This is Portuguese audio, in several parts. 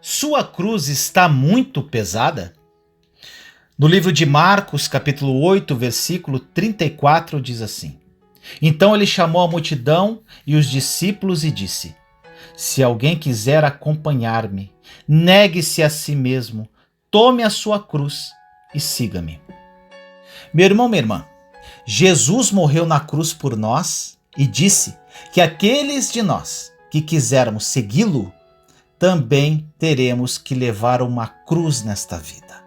Sua cruz está muito pesada? No livro de Marcos, capítulo 8, versículo 34, diz assim: Então ele chamou a multidão e os discípulos e disse: Se alguém quiser acompanhar-me, negue-se a si mesmo, tome a sua cruz e siga-me. Meu irmão, minha irmã, Jesus morreu na cruz por nós e disse que aqueles de nós que quisermos segui-lo, também teremos que levar uma cruz nesta vida.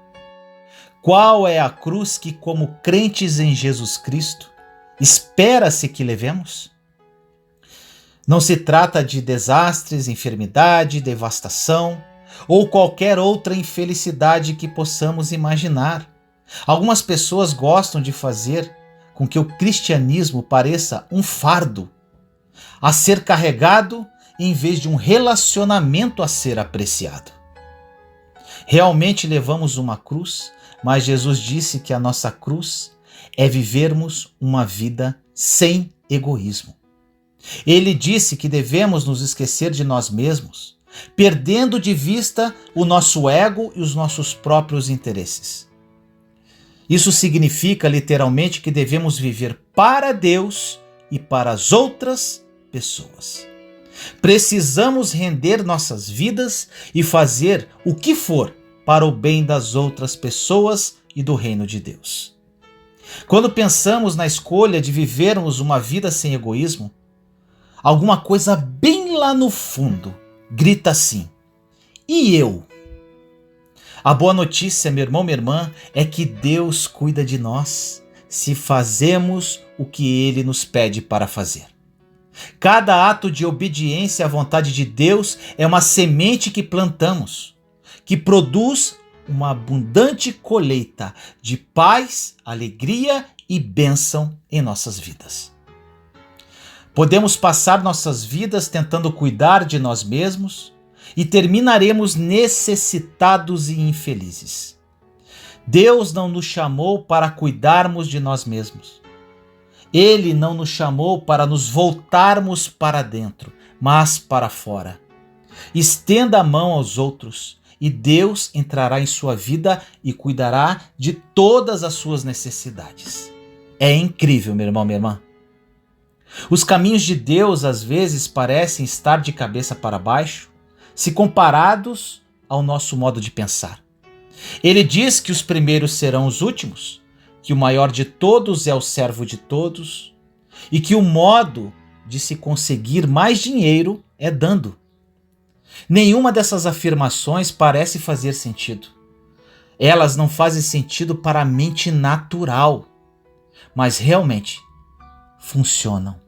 Qual é a cruz que, como crentes em Jesus Cristo, espera-se que levemos? Não se trata de desastres, enfermidade, devastação ou qualquer outra infelicidade que possamos imaginar. Algumas pessoas gostam de fazer com que o cristianismo pareça um fardo a ser carregado em vez de um relacionamento a ser apreciado. Realmente levamos uma cruz, mas Jesus disse que a nossa cruz é vivermos uma vida sem egoísmo. Ele disse que devemos nos esquecer de nós mesmos, perdendo de vista o nosso ego e os nossos próprios interesses. Isso significa literalmente que devemos viver para Deus e para as outras pessoas. Precisamos render nossas vidas e fazer o que for para o bem das outras pessoas e do reino de Deus. Quando pensamos na escolha de vivermos uma vida sem egoísmo, alguma coisa bem lá no fundo grita assim: e eu? A boa notícia, meu irmão, minha irmã, é que Deus cuida de nós se fazemos o que Ele nos pede para fazer. Cada ato de obediência à vontade de Deus é uma semente que plantamos, que produz uma abundante colheita de paz, alegria e bênção em nossas vidas. Podemos passar nossas vidas tentando cuidar de nós mesmos e terminaremos necessitados e infelizes. Deus não nos chamou para cuidarmos de nós mesmos. Ele não nos chamou para nos voltarmos para dentro, mas para fora. Estenda a mão aos outros e Deus entrará em sua vida e cuidará de todas as suas necessidades. É incrível, meu irmão, minha irmã. Os caminhos de Deus às vezes parecem estar de cabeça para baixo, se comparados ao nosso modo de pensar. Ele diz que os primeiros serão os últimos, que o maior de todos é o servo de todos e que o modo de se conseguir mais dinheiro é dando. Nenhuma dessas afirmações parece fazer sentido. Elas não fazem sentido para a mente natural, mas realmente funcionam.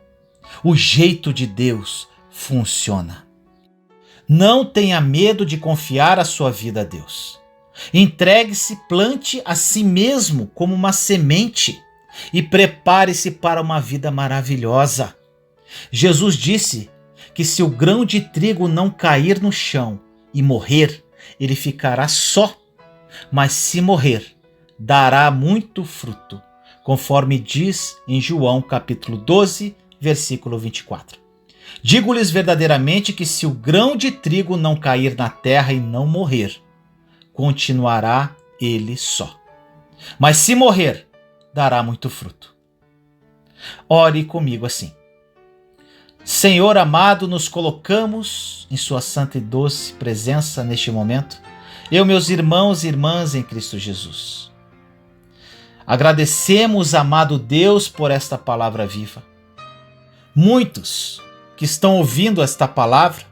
O jeito de Deus funciona. Não tenha medo de confiar a sua vida a Deus. Entregue-se, plante a si mesmo como uma semente e prepare-se para uma vida maravilhosa. Jesus disse que se o grão de trigo não cair no chão e morrer, ele ficará só, mas se morrer, dará muito fruto, conforme diz em João capítulo 12, versículo 24. Digo-lhes verdadeiramente que se o grão de trigo não cair na terra e não morrer, continuará ele só. Mas se morrer, dará muito fruto. Ore comigo assim: Senhor amado, nos colocamos em sua santa e doce presença neste momento, eu, meus irmãos e irmãs em Cristo Jesus. Agradecemos, amado Deus, por esta palavra viva. Muitos que estão ouvindo esta palavra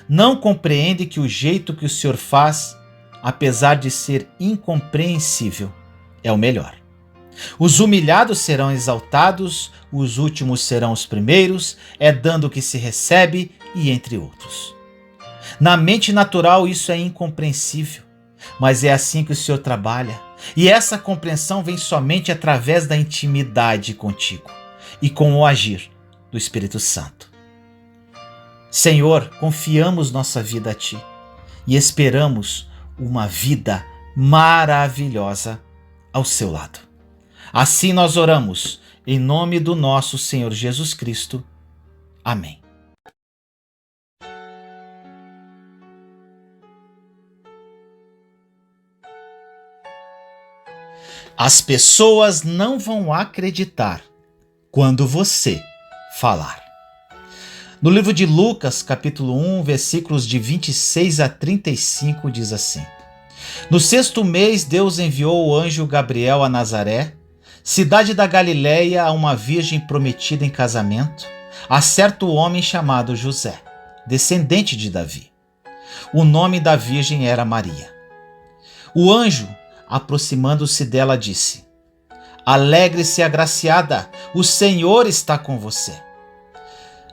não compreendem que o jeito que o Senhor faz, apesar de ser incompreensível, é o melhor. Os humilhados serão exaltados, os últimos serão os primeiros, é dando que se recebe, e entre outros. Na mente natural isso é incompreensível, mas é assim que o Senhor trabalha, e essa compreensão vem somente através da intimidade contigo e com o agir do Espírito Santo. Senhor, confiamos nossa vida a Ti e esperamos uma vida maravilhosa ao seu lado. Assim nós oramos, em nome do nosso Senhor Jesus Cristo. Amém. As pessoas não vão acreditar quando você falar. No livro de Lucas, capítulo 1, versículos de 26 a 35, diz assim: No 6º mês, Deus enviou o anjo Gabriel a Nazaré, cidade da Galileia, a uma virgem prometida em casamento, a certo homem chamado José, descendente de Davi. O nome da virgem era Maria. O anjo, aproximando-se dela, disse: Alegre-se, agraciada, o Senhor está com você.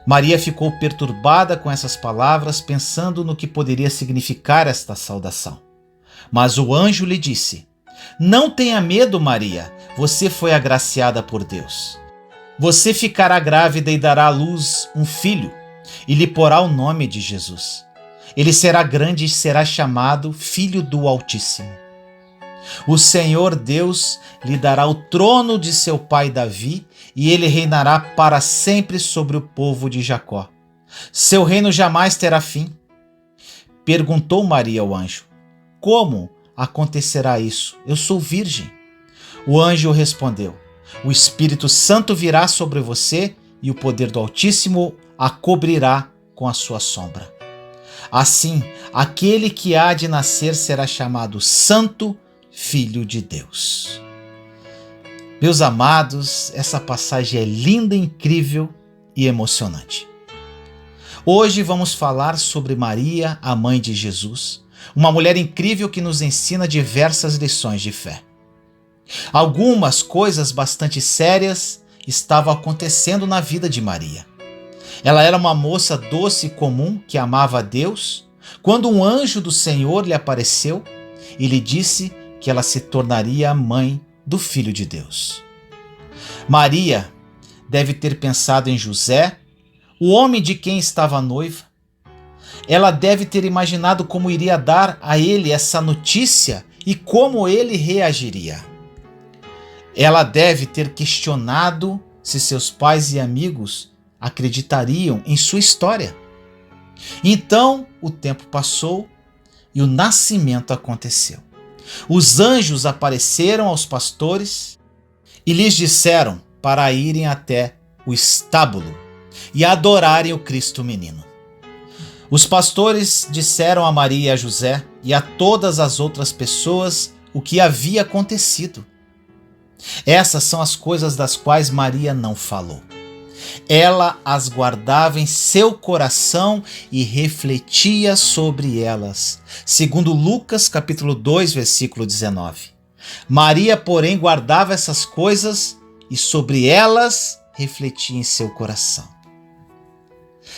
Maria ficou perturbada com essas palavras, pensando no que poderia significar esta saudação. Mas o anjo lhe disse: Não tenha medo, Maria, você foi agraciada por Deus. Você ficará grávida e dará à luz um filho, e lhe porá o nome de Jesus. Ele será grande e será chamado Filho do Altíssimo. O Senhor Deus lhe dará o trono de seu pai Davi, e ele reinará para sempre sobre o povo de Jacó. Seu reino jamais terá fim. Perguntou Maria ao anjo: Como acontecerá isso? Eu sou virgem. O anjo respondeu: O Espírito Santo virá sobre você e o poder do Altíssimo a cobrirá com a sua sombra. Assim, aquele que há de nascer será chamado Santo Filho de Deus. Meus amados, essa passagem é linda, incrível e emocionante. Hoje vamos falar sobre Maria, a mãe de Jesus, uma mulher incrível que nos ensina diversas lições de fé. Algumas coisas bastante sérias estavam acontecendo na vida de Maria. Ela era uma moça doce e comum que amava a Deus, quando um anjo do Senhor lhe apareceu e lhe disse que ela se tornaria a mãe do Filho de Deus. Maria deve ter pensado em José, o homem de quem estava noiva. Ela deve ter imaginado como iria dar a ele essa notícia e como ele reagiria. Ela deve ter questionado se seus pais e amigos acreditariam em sua história. Então o tempo passou e o nascimento aconteceu. Os anjos apareceram aos pastores e lhes disseram para irem até o estábulo e adorarem o Cristo menino. Os pastores disseram a Maria e a José e a todas as outras pessoas o que havia acontecido. Essas são as coisas das quais Maria não falou. Ela as guardava em seu coração e refletia sobre elas. Segundo Lucas, capítulo 2, versículo 19. Maria, porém, guardava essas coisas e sobre elas refletia em seu coração.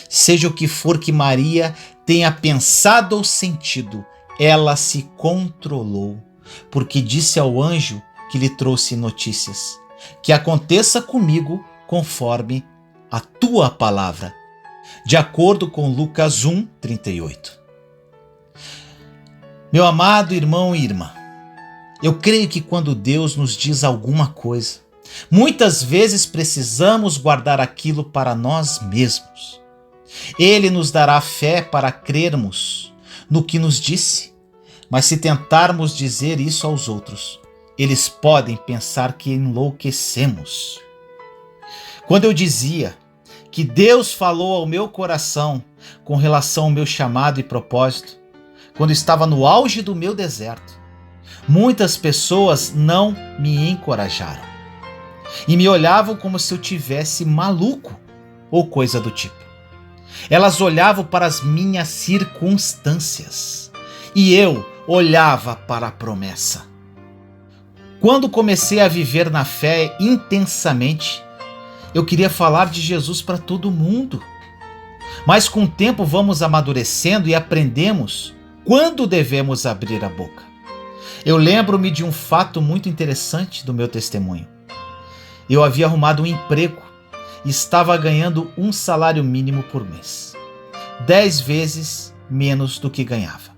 Seja o que for que Maria tenha pensado ou sentido, ela se controlou, porque disse ao anjo que lhe trouxe notícias: que aconteça comigo conforme a tua palavra, de acordo com Lucas 1, 38. Meu amado irmão e irmã, eu creio que quando Deus nos diz alguma coisa, muitas vezes precisamos guardar aquilo para nós mesmos. Ele nos dará fé para crermos no que nos disse, mas se tentarmos dizer isso aos outros, eles podem pensar que enlouquecemos. Quando eu dizia que Deus falou ao meu coração com relação ao meu chamado e propósito, quando estava no auge do meu deserto, muitas pessoas não me encorajaram e me olhavam como se eu tivesse maluco ou coisa do tipo. Elas olhavam para as minhas circunstâncias e eu olhava para a promessa. Quando comecei a viver na fé intensamente, eu queria falar de Jesus para todo mundo. Mas com o tempo vamos amadurecendo e aprendemos quando devemos abrir a boca. Eu lembro-me de um fato muito interessante do meu testemunho. Eu havia arrumado um emprego e estava ganhando um salário mínimo por mês, 10 vezes menos do que ganhava.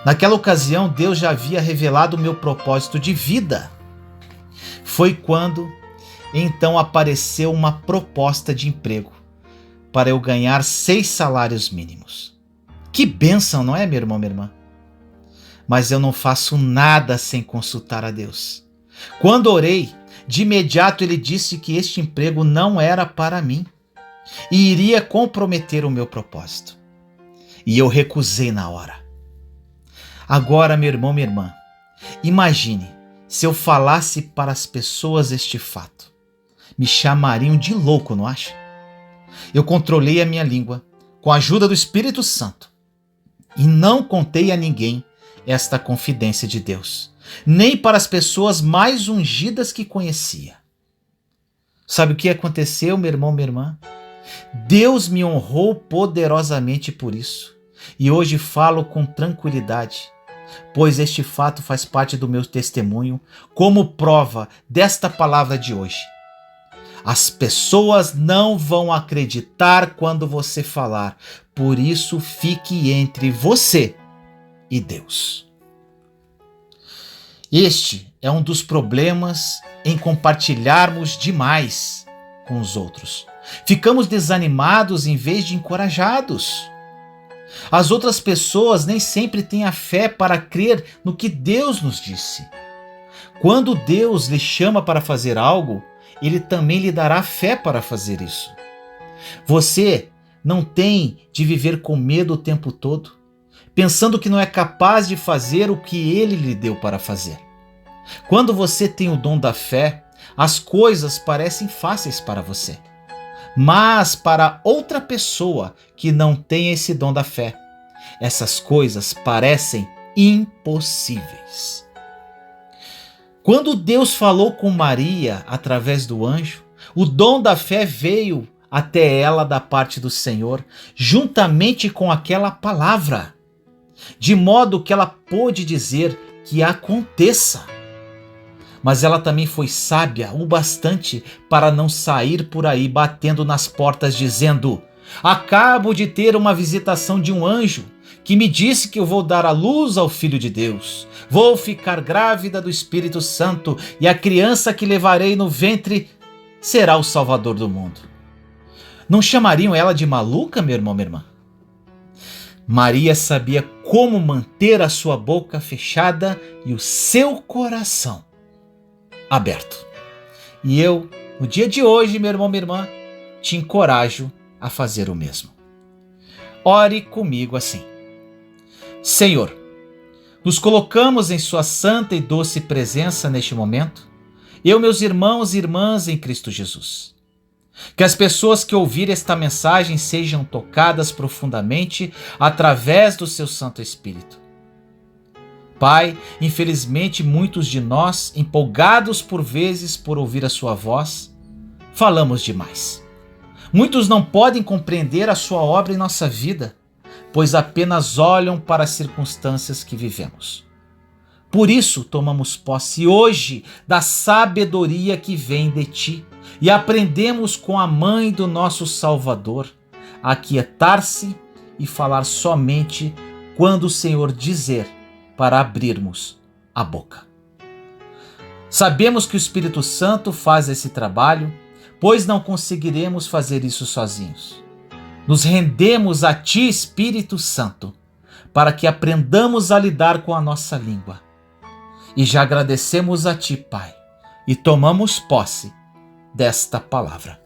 Naquela ocasião, Deus já havia revelado o meu propósito de vida. Foi quando então apareceu uma proposta de emprego para eu ganhar 6 salários mínimos. Que bênção, não é, meu irmão, minha irmã? Mas eu não faço nada sem consultar a Deus. Quando orei, de imediato ele disse que este emprego não era para mim e iria comprometer o meu propósito. E eu recusei na hora. Agora, meu irmão, minha irmã, imagine se eu falasse para as pessoas este fato. Me chamariam de louco, não acha? Eu controlei a minha língua com a ajuda do Espírito Santo e não contei a ninguém esta confidência de Deus, nem para as pessoas mais ungidas que conhecia. Sabe o que aconteceu, meu irmão, minha irmã? Deus me honrou poderosamente por isso, e hoje falo com tranquilidade, pois este fato faz parte do meu testemunho como prova desta palavra de hoje. As pessoas não vão acreditar quando você falar, por isso fique entre você e Deus. Este é um dos problemas em compartilharmos demais com os outros. Ficamos desanimados em vez de encorajados. As outras pessoas nem sempre têm a fé para crer no que Deus nos disse. Quando Deus lhe chama para fazer algo, Ele também lhe dará fé para fazer isso. Você não tem de viver com medo o tempo todo, pensando que não é capaz de fazer o que Ele lhe deu para fazer. Quando você tem o dom da fé, as coisas parecem fáceis para você. Mas para outra pessoa que não tem esse dom da fé, essas coisas parecem impossíveis. Quando Deus falou com Maria através do anjo, o dom da fé veio até ela da parte do Senhor, juntamente com aquela palavra, de modo que ela pôde dizer que aconteça. Mas ela também foi sábia o bastante para não sair por aí batendo nas portas dizendo: acabo de ter uma visitação de um anjo que me disse que eu vou dar à luz ao Filho de Deus. Vou ficar grávida do Espírito Santo e a criança que levarei no ventre será o Salvador do mundo. Não chamariam ela de maluca, meu irmão, minha irmã? Maria sabia como manter a sua boca fechada e o seu coração aberto. E eu, no dia de hoje, meu irmão, minha irmã, te encorajo a fazer o mesmo. Ore comigo assim: Senhor, nos colocamos em sua santa e doce presença neste momento, eu, meus irmãos e irmãs em Cristo Jesus. Que as pessoas que ouvirem esta mensagem sejam tocadas profundamente através do seu Santo Espírito. Pai, infelizmente muitos de nós, empolgados por vezes por ouvir a sua voz, falamos demais. Muitos não podem compreender a sua obra em nossa vida, pois apenas olham para as circunstâncias que vivemos. Por isso tomamos posse hoje da sabedoria que vem de ti e aprendemos com a mãe do nosso Salvador a aquietar-se e falar somente quando o Senhor dizer para abrirmos a boca. Sabemos que o Espírito Santo faz esse trabalho, pois não conseguiremos fazer isso sozinhos. Nos rendemos a ti, Espírito Santo, para que aprendamos a lidar com a nossa língua. E já agradecemos a ti, Pai, e tomamos posse desta palavra.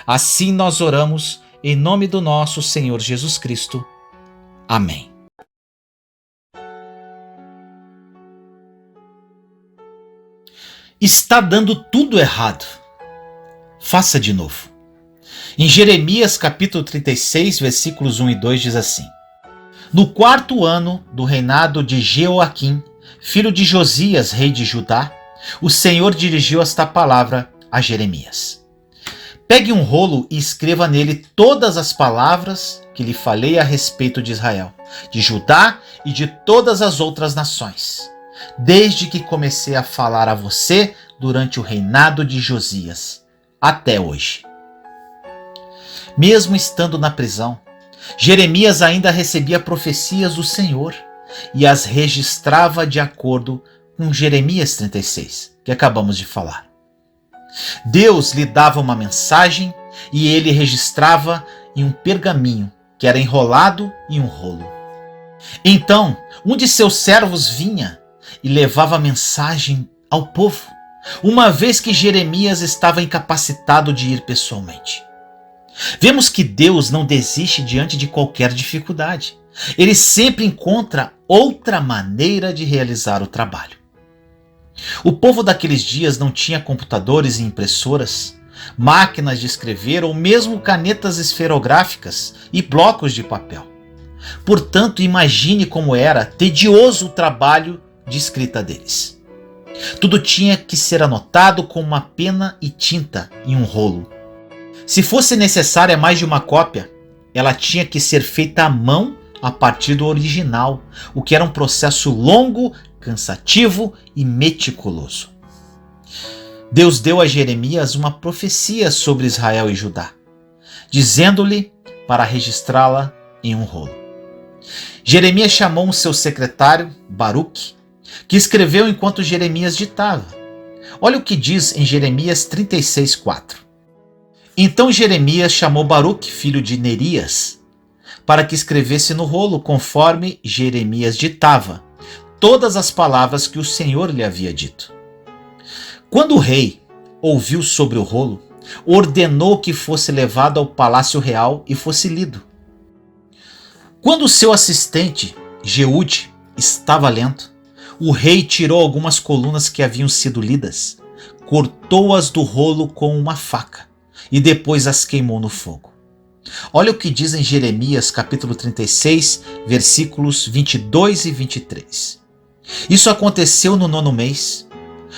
Assim nós oramos em nome do nosso Senhor Jesus Cristo. Amém. Está dando tudo errado. Faça de novo. Em Jeremias capítulo 36, versículos 1 e 2 diz assim: No 4º ano do reinado de Jeoaquim, filho de Josias, rei de Judá, o Senhor dirigiu esta palavra a Jeremias. Pegue um rolo e escreva nele todas as palavras que lhe falei a respeito de Israel, de Judá e de todas as outras nações, desde que comecei a falar a você durante o reinado de Josias, até hoje. Mesmo estando na prisão, Jeremias ainda recebia profecias do Senhor e as registrava de acordo com Jeremias 36, que acabamos de falar. Deus lhe dava uma mensagem e ele registrava em um pergaminho que era enrolado em um rolo. Então, um de seus servos vinha e levava a mensagem ao povo, uma vez que Jeremias estava incapacitado de ir pessoalmente. Vemos que Deus não desiste diante de qualquer dificuldade. Ele sempre encontra outra maneira de realizar o trabalho. O povo daqueles dias não tinha computadores e impressoras, máquinas de escrever ou mesmo canetas esferográficas e blocos de papel. Portanto, imagine como era tedioso o trabalho de escrita deles. Tudo tinha que ser anotado com uma pena e tinta em um rolo. Se fosse necessária mais de uma cópia, ela tinha que ser feita à mão a partir do original, o que era um processo longo, cansativo e meticuloso. Deus deu a Jeremias uma profecia sobre Israel e Judá, dizendo-lhe para registrá-la em um rolo. Jeremias chamou o seu secretário, Baruque, que escreveu enquanto Jeremias ditava. Olha o que diz em Jeremias 36:4. Então Jeremias chamou Baruque, filho de Nerias, para que escrevesse no rolo, conforme Jeremias ditava, todas as palavras que o Senhor lhe havia dito. Quando o rei ouviu sobre o rolo, ordenou que fosse levado ao palácio real e fosse lido. Quando seu assistente, Jeude, estava lendo, o rei tirou algumas colunas que haviam sido lidas, cortou-as do rolo com uma faca e depois as queimou no fogo. Olha o que diz em Jeremias capítulo 36, versículos 22 e 23. Isso aconteceu no 9º mês.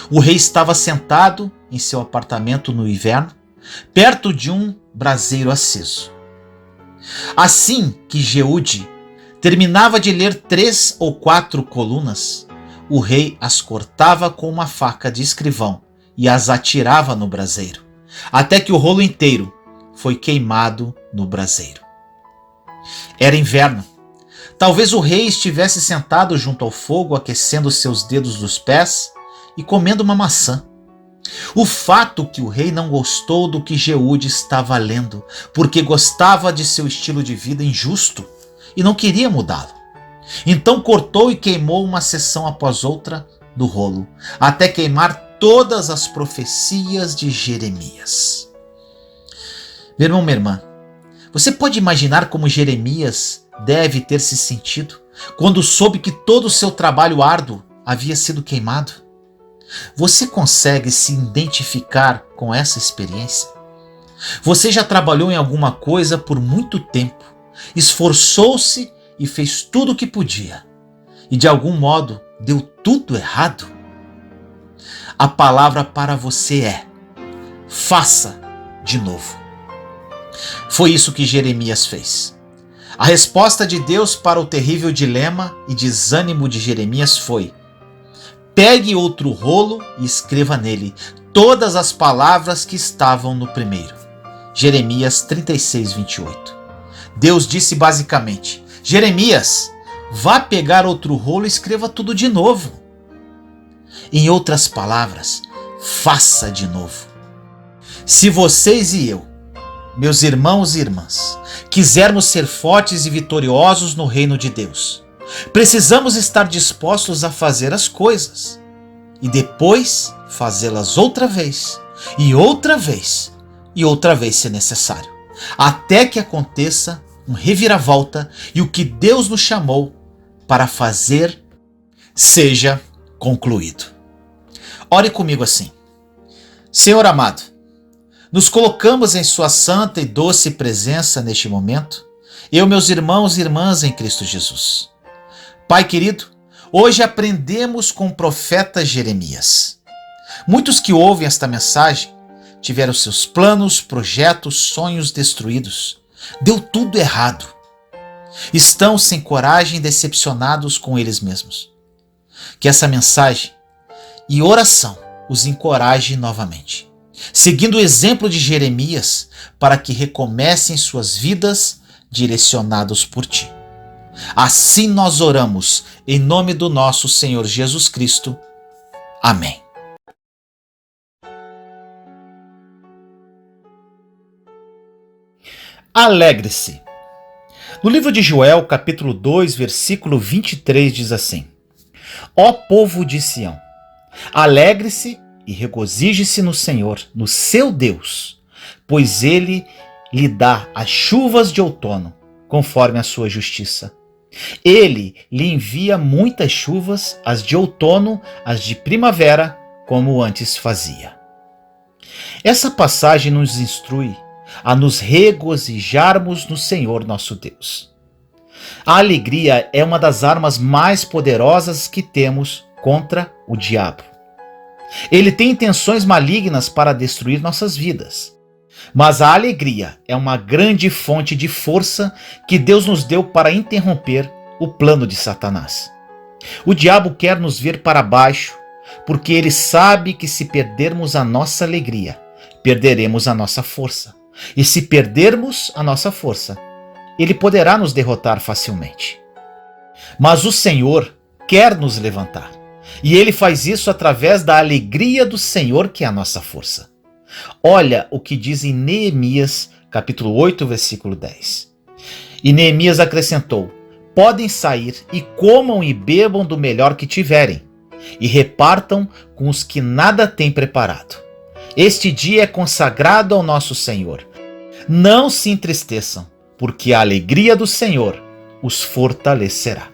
O rei estava sentado em seu apartamento no inverno, perto de um braseiro aceso. Assim que Jeude terminava de ler 3 ou 4 colunas, o rei as cortava com uma faca de escrivão e as atirava no braseiro, até que o rolo inteiro foi queimado no braseiro. Era inverno. Talvez o rei estivesse sentado junto ao fogo, aquecendo seus dedos dos pés e comendo uma maçã. O fato que o rei não gostou do que Jeude estava lendo, porque gostava de seu estilo de vida injusto e não queria mudá-lo. Então cortou e queimou uma seção após outra do rolo, até queimar todas as profecias de Jeremias. Meu irmão, minha irmã, você pode imaginar como Jeremias deve ter se sentido quando soube que todo o seu trabalho árduo havia sido queimado? Você consegue se identificar com essa experiência? Você já trabalhou em alguma coisa por muito tempo, esforçou-se e fez tudo o que podia, e de algum modo deu tudo errado? A palavra para você é: faça de novo. Foi isso que Jeremias fez. A resposta de Deus para o terrível dilema e desânimo de Jeremias foi: pegue outro rolo e escreva nele todas as palavras que estavam no primeiro. Jeremias 36:28. Deus disse basicamente: Jeremias, vá pegar outro rolo e escreva tudo de novo. Em outras palavras, faça de novo. Se vocês e eu, meus irmãos e irmãs, quisermos ser fortes e vitoriosos no reino de Deus, precisamos estar dispostos a fazer as coisas e depois fazê-las outra vez e outra vez e outra vez se necessário, até que aconteça um reviravolta e o que Deus nos chamou para fazer seja concluído. Ore comigo assim: Senhor amado, nos colocamos em sua santa e doce presença neste momento, eu, meus irmãos e irmãs em Cristo Jesus. Pai querido, hoje aprendemos com o profeta Jeremias. Muitos que ouvem esta mensagem tiveram seus planos, projetos, sonhos destruídos. Deu tudo errado. Estão sem coragem e decepcionados com eles mesmos. Que essa mensagem e oração os encoraje novamente, seguindo o exemplo de Jeremias, para que recomecem suas vidas direcionados por Ti. Assim nós oramos, em nome do nosso Senhor Jesus Cristo. Amém. Alegre-se. No livro de Joel, capítulo 2, versículo 23, diz assim: Ó povo de Sião, alegre-se e regozije-se no Senhor, no seu Deus, pois ele lhe dá as chuvas de outono, conforme a sua justiça. Ele lhe envia muitas chuvas, as de outono, as de primavera, como antes fazia. Essa passagem nos instrui a nos regozijarmos no Senhor nosso Deus. A alegria é uma das armas mais poderosas que temos contra o diabo. Ele tem intenções malignas para destruir nossas vidas. Mas a alegria é uma grande fonte de força que Deus nos deu para interromper o plano de Satanás. O diabo quer nos ver para baixo, porque ele sabe que se perdermos a nossa alegria, perderemos a nossa força. E se perdermos a nossa força, ele poderá nos derrotar facilmente. Mas o Senhor quer nos levantar. E ele faz isso através da alegria do Senhor, que é a nossa força. Olha o que diz em Neemias, capítulo 8, versículo 10. E Neemias acrescentou: podem sair e comam e bebam do melhor que tiverem, e repartam com os que nada têm preparado. Este dia é consagrado ao nosso Senhor. Não se entristeçam, porque a alegria do Senhor os fortalecerá.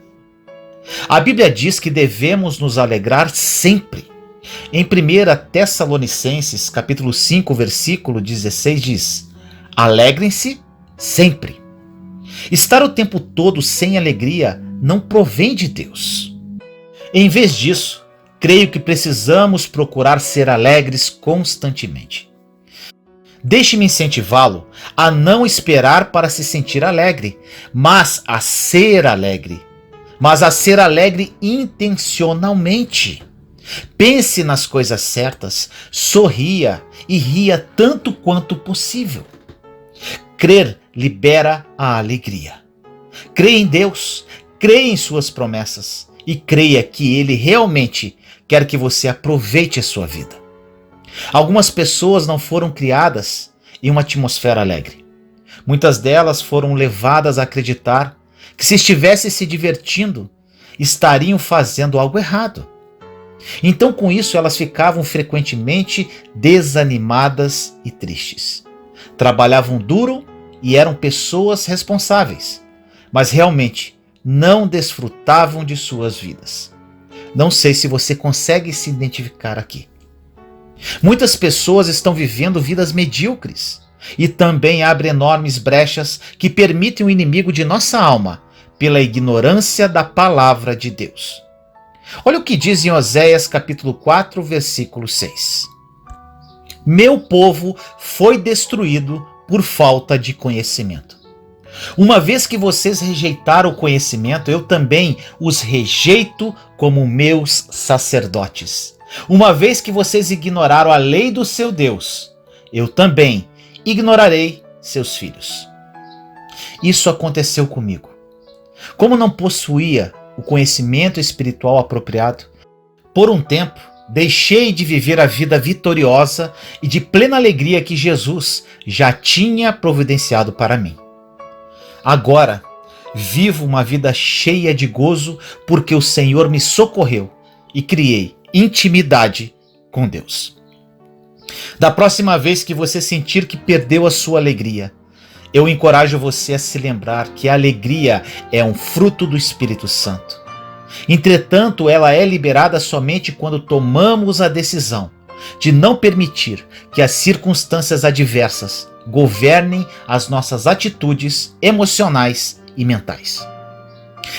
A Bíblia diz que devemos nos alegrar sempre. Em 1 Tessalonicenses, capítulo 5, versículo 16 diz: alegrem-se sempre. Estar o tempo todo sem alegria não provém de Deus. Em vez disso, creio que precisamos procurar ser alegres constantemente. Deixe-me incentivá-lo a não esperar para se sentir alegre, mas a ser alegre. Mas a ser alegre intencionalmente. Pense nas coisas certas, sorria e ria tanto quanto possível. Crer libera a alegria. Creia em Deus, creia em suas promessas e creia que Ele realmente quer que você aproveite a sua vida. Algumas pessoas não foram criadas em uma atmosfera alegre. Muitas delas foram levadas a acreditar que se estivessem se divertindo, estariam fazendo algo errado. Então, com isso, elas ficavam frequentemente desanimadas e tristes. Trabalhavam duro e eram pessoas responsáveis, mas realmente não desfrutavam de suas vidas. Não sei se você consegue se identificar aqui. Muitas pessoas estão vivendo vidas medíocres e também abrem enormes brechas que permitem o inimigo de nossa alma pela ignorância da palavra de Deus. Olha o que diz em Oséias capítulo 4, versículo 6. Meu povo foi destruído por falta de conhecimento. Uma vez que vocês rejeitaram o conhecimento, eu também os rejeito como meus sacerdotes. Uma vez que vocês ignoraram a lei do seu Deus, eu também ignorarei seus filhos. Isso aconteceu comigo. Como não possuía o conhecimento espiritual apropriado, por um tempo deixei de viver a vida vitoriosa e de plena alegria que Jesus já tinha providenciado para mim. Agora, vivo uma vida cheia de gozo porque o Senhor me socorreu e criei intimidade com Deus. Da próxima vez que você sentir que perdeu a sua alegria, eu encorajo você a se lembrar que a alegria é um fruto do Espírito Santo. Entretanto, ela é liberada somente quando tomamos a decisão de não permitir que as circunstâncias adversas governem as nossas atitudes emocionais e mentais.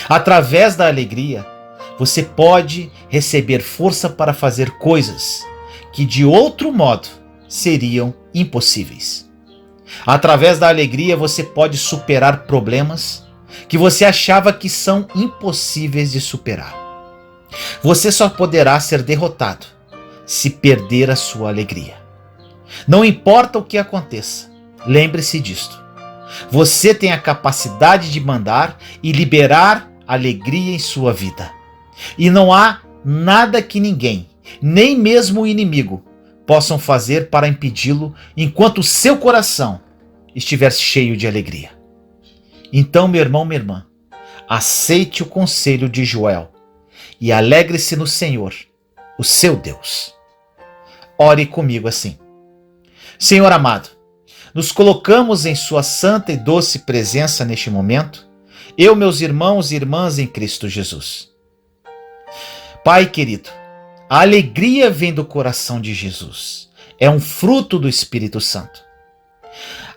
Através da alegria, você pode receber força para fazer coisas que de outro modo seriam impossíveis. Através da alegria, você pode superar problemas que você achava que são impossíveis de superar. Você só poderá ser derrotado se perder a sua alegria. Não importa o que aconteça, lembre-se disto. Você tem a capacidade de mandar e liberar alegria em sua vida. E não há nada que ninguém, nem mesmo o inimigo, possam fazer para impedi-lo enquanto o seu coração estiver cheio de alegria. Então, meu irmão, minha irmã, aceite o conselho de Joel e alegre-se no Senhor, o seu Deus. Ore comigo assim. Senhor amado, nos colocamos em sua santa e doce presença neste momento, eu, meus irmãos e irmãs em Cristo Jesus. Pai querido, a alegria vem do coração de Jesus. É um fruto do Espírito Santo.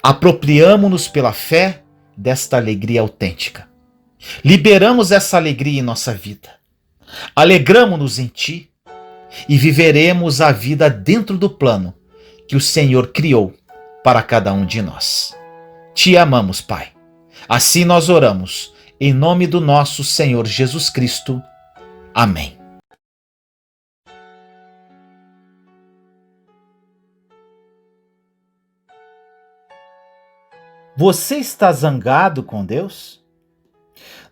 Apropriamo-nos pela fé desta alegria autêntica. Liberamos essa alegria em nossa vida. Alegramo-nos em Ti e viveremos a vida dentro do plano que o Senhor criou para cada um de nós. Te amamos, Pai. Assim nós oramos, em nome do nosso Senhor Jesus Cristo. Amém. Você está zangado com Deus?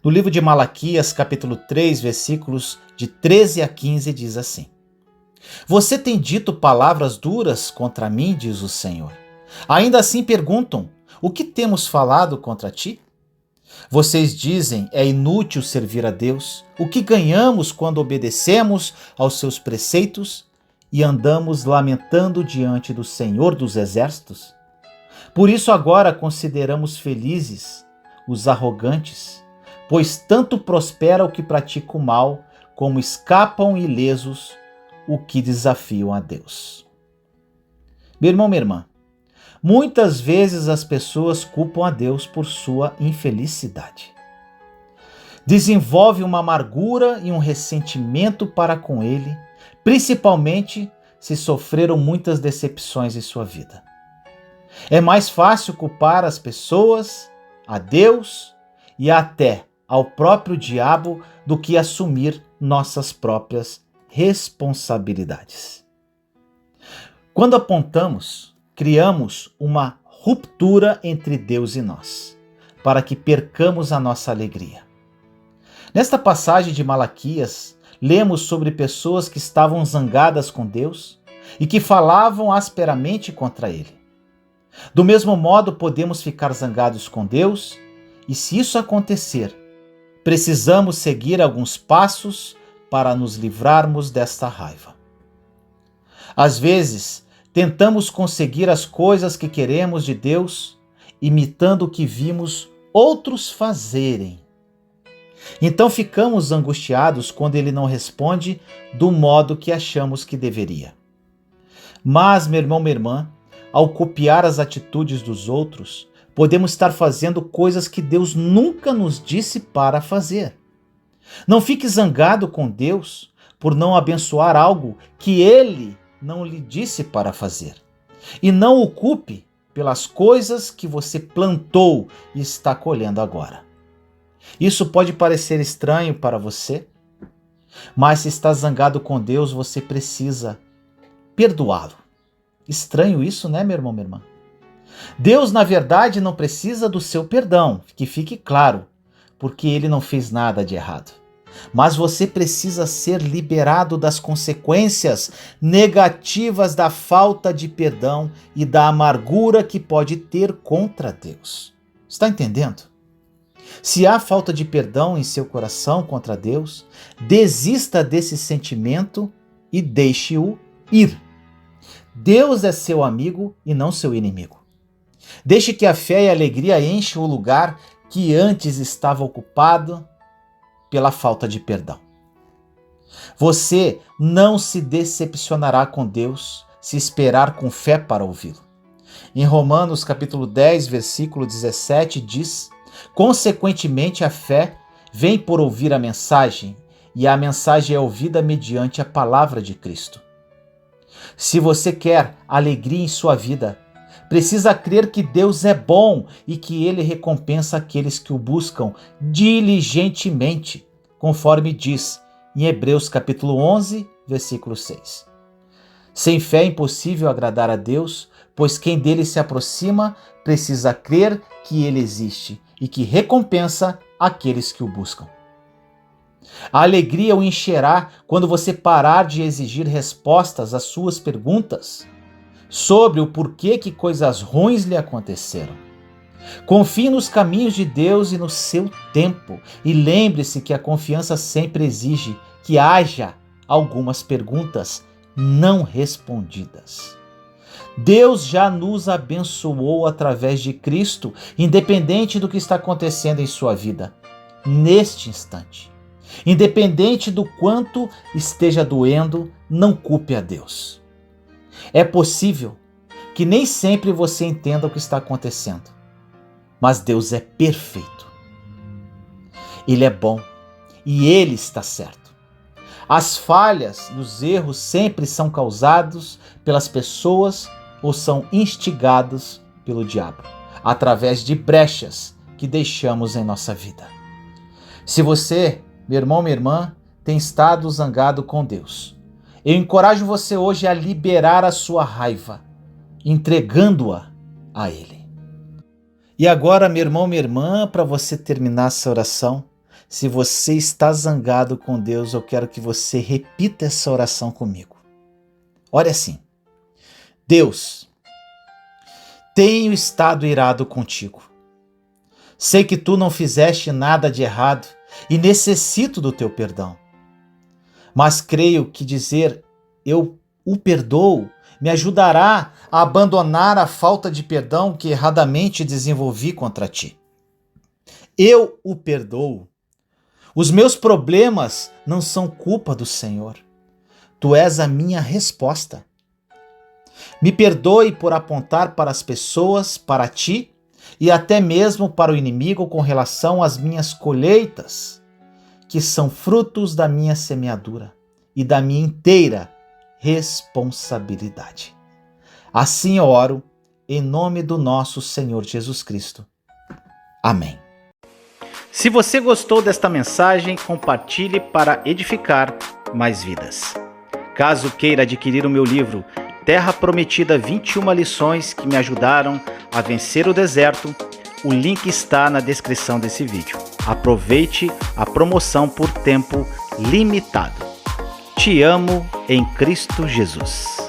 No livro de Malaquias, capítulo 3, versículos de 13 a 15, diz assim: Você tem dito palavras duras contra mim, diz o Senhor. Ainda assim perguntam, o que temos falado contra ti? Vocês dizem, é inútil servir a Deus. O que ganhamos quando obedecemos aos seus preceitos e andamos lamentando diante do Senhor dos Exércitos? Por isso agora consideramos felizes os arrogantes, pois tanto prospera o que pratica o mal, como escapam ilesos o que desafiam a Deus. Meu irmão, minha irmã, muitas vezes as pessoas culpam a Deus por sua infelicidade. Desenvolve uma amargura e um ressentimento para com Ele, principalmente se sofreram muitas decepções em sua vida. É mais fácil culpar as pessoas, a Deus e até ao próprio diabo do que assumir nossas próprias responsabilidades. Quando apontamos, criamos uma ruptura entre Deus e nós, para que percamos a nossa alegria. Nesta passagem de Malaquias, lemos sobre pessoas que estavam zangadas com Deus e que falavam asperamente contra Ele. Do mesmo modo, podemos ficar zangados com Deus e, se isso acontecer, precisamos seguir alguns passos para nos livrarmos desta raiva. Às vezes, tentamos conseguir as coisas que queremos de Deus, imitando o que vimos outros fazerem. Então ficamos angustiados quando Ele não responde do modo que achamos que deveria. Mas, meu irmão, minha irmã, ao copiar as atitudes dos outros, podemos estar fazendo coisas que Deus nunca nos disse para fazer. Não fique zangado com Deus por não abençoar algo que Ele não lhe disse para fazer. E não o culpe pelas coisas que você plantou e está colhendo agora. Isso pode parecer estranho para você, mas se está zangado com Deus, você precisa perdoá-lo. Estranho isso, né, meu irmão, minha irmã? Deus, na verdade, não precisa do seu perdão, que fique claro, porque Ele não fez nada de errado. Mas você precisa ser liberado das consequências negativas da falta de perdão e da amargura que pode ter contra Deus. Está entendendo? Se há falta de perdão em seu coração contra Deus, desista desse sentimento e deixe-o ir. Deus é seu amigo e não seu inimigo. Deixe que a fé e a alegria enchem o lugar que antes estava ocupado pela falta de perdão. Você não se decepcionará com Deus se esperar com fé para ouvi-lo. Em Romanos capítulo 10, versículo 17 diz: consequentemente a fé vem por ouvir a mensagem, e a mensagem é ouvida mediante a palavra de Cristo. Se você quer alegria em sua vida, precisa crer que Deus é bom e que Ele recompensa aqueles que o buscam diligentemente, conforme diz em Hebreus capítulo 11, versículo 6. Sem fé é impossível agradar a Deus, pois quem dele se aproxima precisa crer que Ele existe e que recompensa aqueles que o buscam. A alegria o encherá quando você parar de exigir respostas às suas perguntas sobre o porquê que coisas ruins lhe aconteceram. Confie nos caminhos de Deus e no seu tempo, e lembre-se que a confiança sempre exige que haja algumas perguntas não respondidas. Deus já nos abençoou através de Cristo, independente do que está acontecendo em sua vida, neste instante. Independente do quanto esteja doendo, não culpe a Deus. É possível que nem sempre você entenda o que está acontecendo, mas Deus é perfeito. Ele é bom e Ele está certo. As falhas e os erros sempre são causados pelas pessoas ou são instigados pelo diabo, através de brechas que deixamos em nossa vida. Se você, meu irmão, minha irmã, tem estado zangado com Deus, eu encorajo você hoje a liberar a sua raiva, entregando-a a Ele. E agora, meu irmão, minha irmã, para você terminar essa oração, se você está zangado com Deus, eu quero que você repita essa oração comigo. Ore assim: Deus, tenho estado irado contigo. Sei que tu não fizeste nada de errado e necessito do teu perdão. Mas creio que dizer eu o perdoo me ajudará a abandonar a falta de perdão que erradamente desenvolvi contra ti. Eu o perdoo. Os meus problemas não são culpa do Senhor. Tu és a minha resposta. Me perdoe por apontar para as pessoas, para ti e até mesmo para o inimigo com relação às minhas colheitas, que são frutos da minha semeadura e da minha inteira responsabilidade. Assim eu oro, em nome do nosso Senhor Jesus Cristo. Amém. Se você gostou desta mensagem, compartilhe para edificar mais vidas. Caso queira adquirir o meu livro Terra Prometida, 21 lições que me ajudaram a vencer o deserto, o link está na descrição desse vídeo. Aproveite a promoção por tempo limitado. Te amo em Cristo Jesus.